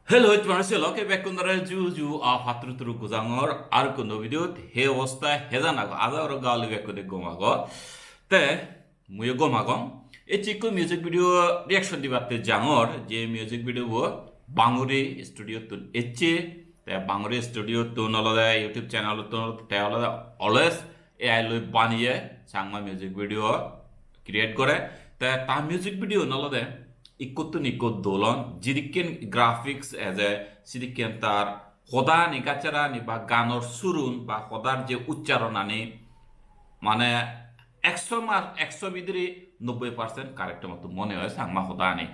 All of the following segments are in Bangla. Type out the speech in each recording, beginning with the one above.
Hello, it's Marcel. Okay, back on the Juju of Hatrutru Kuzangor, Arkuno video, he was the Hezanago, other Gali Gomago. Te Muyogomagon, a chico music video reaction debate Jangor, J music video, Banguri studio to Eche, the Banguri studio to Noloda YouTube channel to Teola, always a Lui Banye, Sangma music video, create Gore, the music video Noloda. Ikut nikut dolon, jiriken graphics as a sidiken tar, hoda ni gachara ni ba ganor surun ba hodar je uccharonani, mane 100 vidri 90% correct matu mone hoy sangma hodani.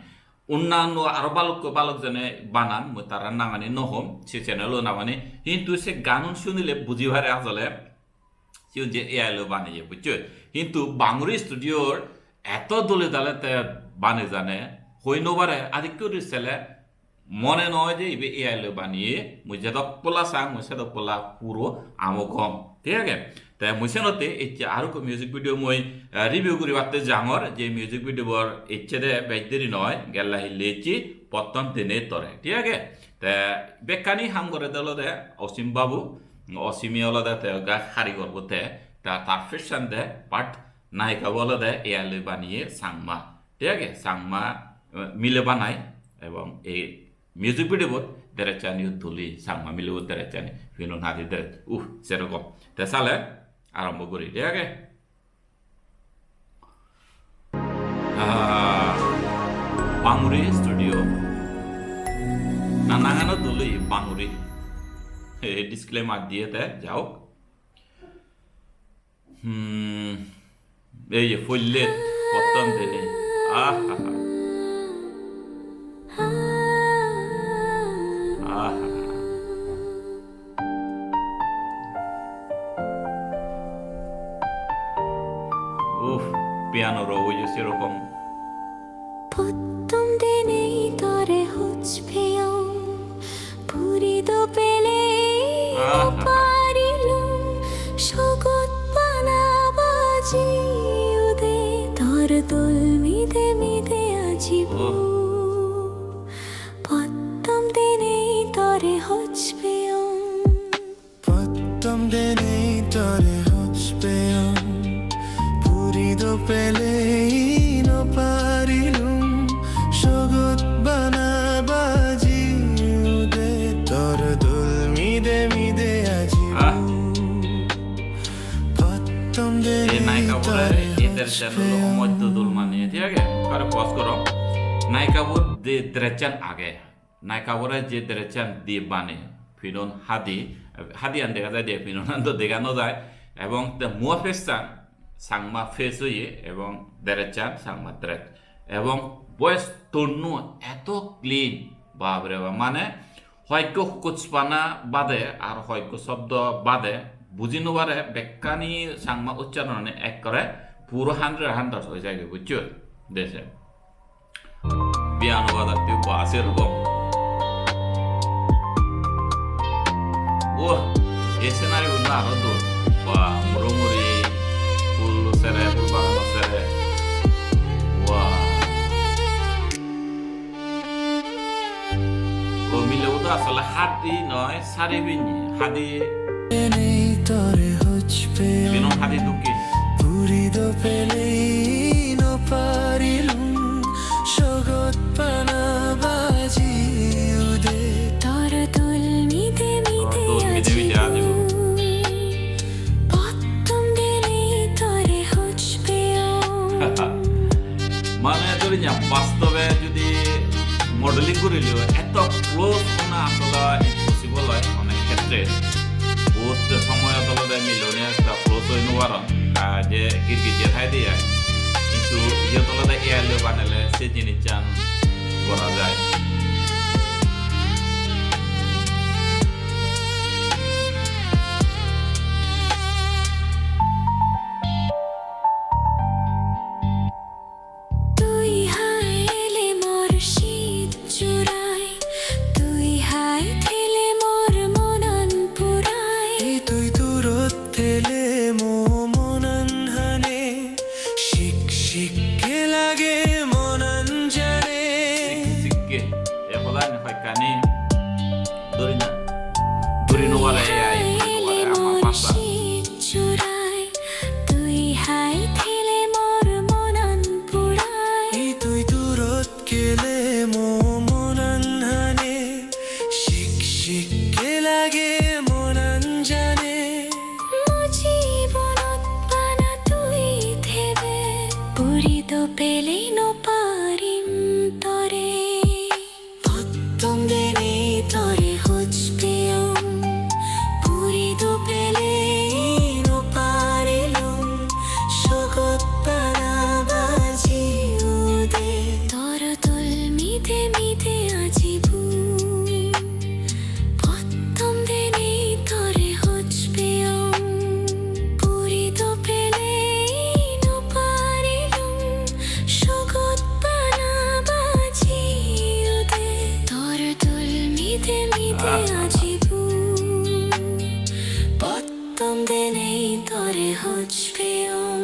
Unnano aro balok jane banan mutara nangani nohom se channel namani hintu se ganon shunile buji bhare asole siun je AI lo baniye buccho hintu Banguri studio eto dole dalete bane jane হইনোবারে আদিক্যুর ছেলে মনে নয় যে ইবে এআই লে বানিয়ে মুজে দপলা সাং মুসে দপলা পুরো আমকম ঠিক আছে তে মুসেনতে ইচ্ছে আরো মিউজিক ভিডিও মই রিভিউ করি বাতে জাঙর যে মিউজিক ভিডিও বর ইচ্ছে দে বাইদেরি নয় গেলা হিলেচি পত্তন দিনে তরে ঠিক আছে তে বেকানি হাম করে দল দে অসীম বাবু অসীমি হল দে তে গা খারি করব তে তার ফেশন দে বাট নায়িকা বলে দে এআই লে বানিয়ে সাংমা ঠিক আছে সাংমা মিলে বানায় এবং এই মিউজিক ভিডিও দেরেচানি ধুলি সাংমা মিলেও দেরেচানি ফিনুন হাতি দে সেরকম তে সালে আরম্ভ করি ঠিক আছে বাঙুরি স্টুডিও নানাগানো ধুলি বাঙুরি ডিসক্লেমার দিয়ে তে যাও এই যে ফইলে পতন দিলে আহা piano roll ju serokom pottom denei tore hochpeyam purido pele parilum shogot panabaji ude tor dol mide mide ajibo pottom denei tore hochpeyam pottom denei tore hochpeyam purido pele no parilum shogot banabaji ude tor dul mide mide ajibu pottom denei tore এদের চ্যানেল মধ্য দুল মানে ঠিক আছে করে পজ করো নায়িকাবুর দে দ্রেচান আগে নায়িকাবুরে যে দ্রেচান দিয়ে বানে ফিনন হাদি আন দেখা যায় দিয়ে ফিনন তো দেখানো যায় এবং মুয়াফেসান সাংমা ফেস হয়ে এবং দেরেচান সাংমা দ্রেচ এবং বয়স তন্ন এত ক্লিন বাবরে মানে হয়ক কুচপানা বাদে আর হয়ক শব্দ বাদে বুঝি নবারে বেকানি সাংমা উচ্চারণে এক করে পুরো 100 হয়ে যায় বুঝছো দেশে পিয়ানো বাজাতে বাসের রকম ও এই সিনারিও না আরো তো বা মুরমুরি ফুল সেরে ফুল বাগান সেরে ওয়া ও মিলেও তো আসলে হাতি নয় সারি বিনি হাতি denei tore hochpeyam বিনো হাতি দুকি purido pele no parilum shogot panabaji ude tor dol mide mide ajibo pottom denei tore hochpeyam মানে ধরে না বাস্তবে যদি মডেলিং করিলেও এত ক্লোজ না আসলে ইম্পসিবল হয় অনেক ক্ষেত্রে বহুত সময় তলতে মিলনে একটা ক্লোজ হই নবারন যে গিরগিজে খাই দিয়ে কিন্তু ইয়ে তলতে এয়ালে বানালে সে জিনিস চান করা যায় তুই হাইলে মোর শীত চুরাই তুই হাই থেলে মোর মনন পুরাই তুই দূরত থেলে মো মনন হানে শিক শিক লাগে মনন জানে সিকে Potom de nei tore hochpeum Puri do pele no parilum Shogot para baji ude Tor tol mite mite ajibu Potom de nei tore hochpeum Puri do pele no parilum Shogot para baji ude Tor tol mite mite ajibu Potom de nei tore hochpeum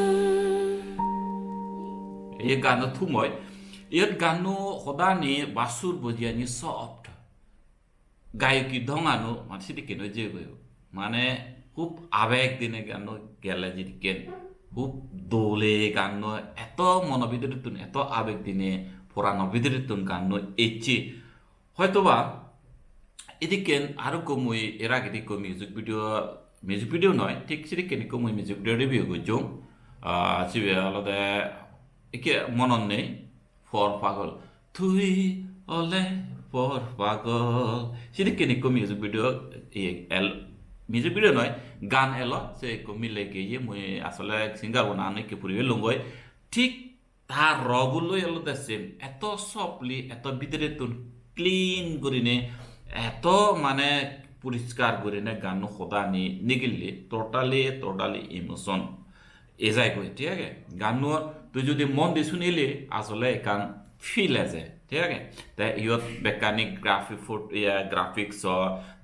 ये गाणं थुमोय यात गाणं होदानी बासूर बजियानी सॉफ्ट गायकी ढंगानो मानसिति केनो जेगयो माने खूब आवेग दिने गाणं गेला जिकेन खूब दोले गाणं এত মনোবিদরিতুন এত আবেগ দিনে পুরানো বিদরিতুন গাণं এচি হয়তোবা এদিকেন আরো কমই এর আগে দিকে মিউজিক ভিডিও নয় ঠিক সেদিকেন কমই মিউজিক ভিডিও রিভিউ করছুম সিবে আলাদা একে মনন নেই ফর পাগল তুই ওলে ফর পাগল সেদিকেন মিউজিক ভিডিও নয় গান এলো সে মিলে গিয়ে মুই আসলে সিঙ্গার বানানো কে পুরিবে লঙ্গই ঠিক তার রগুলো এলো সেম এত সফটলি এত ভিতরে তুন ক্লিন করিনে এত মানে পরিষ্কার করিনে গান সদানি নিগিলি টোটালি ইমোশন এজাই কই ঠিক আছে গান তুই যদি মন দি শুনিলি আসলে গান ফিল আছে ঠিক আছে তাই ইয়ত মেকানিক গ্রাফিক্স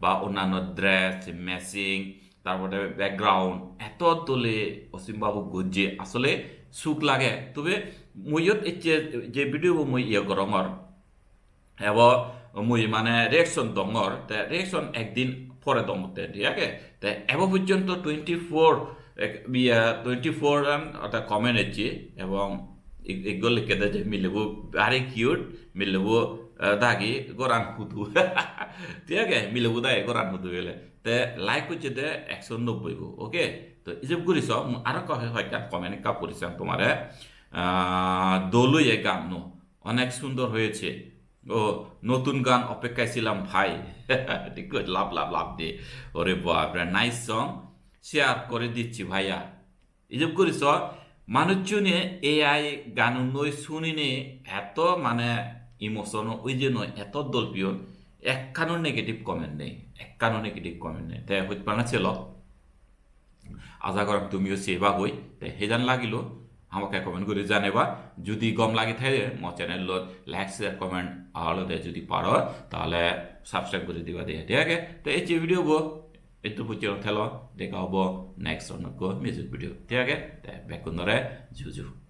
বা অন্যান্য ড্রেস মেসিং তারপরে ব্যাকগ্রাউন্ড এত তোলে অসীমবাবু গজ্জে আসলে সুখ লাগে তবে মুইয়ত যে ভিডিও মুই গরমর এবং মুই মানে রিয়েকশন দঙর তে রিয়েকশন একদিন পরে দমতে ঠিক আছে তে এবার পর্যন্ত 24 রান অর্থাৎ কমেন্ট এসেছি এবং এগুলো লিখে দেয় যে মিলবো আরে কিউট মিলবো দাগি গোরান হুদু ঠিক আছে মিলবো দাগে গোরান হুদু গেলে তে লাইক হচ্ছে দে 190 গো ওকে তো ইসব করিস আরো কহে হয় কমেন্ট কা পরিচাম তোমারে দোলুই এ গান অনেক সুন্দর হয়েছে ও নতুন গান অপেক্ষায় ছিলাম ভাই ঠিক লাভ দে ওরে বাপ নাইস সং শেয়ার করে দিচ্ছি ভাইয়া ইসব করিস মানুষজনে এআই গান নই শুনিনে এত মানে ইমোশন ওই যে নয় এত দলপিয়ন একখানো নেগেটিভ কমেন্ট নেই তাই হইতে পারা ছিল আশা করাম তুমিও সেবা হই তাই হেজান লাগিল আমাকে কমেন্ট করে জানাবা যদি গম লাগি থাকে মো চ্যানেল লাইক শেয়ার কমেন্ট আলাদা যদি পারো তাহলে সাবস্ক্রাইব করে দিবা দিয়ে ঠিক আছে তো এই যে video go itu pucil telo deka obo next on ko music video tiage te bekundore juju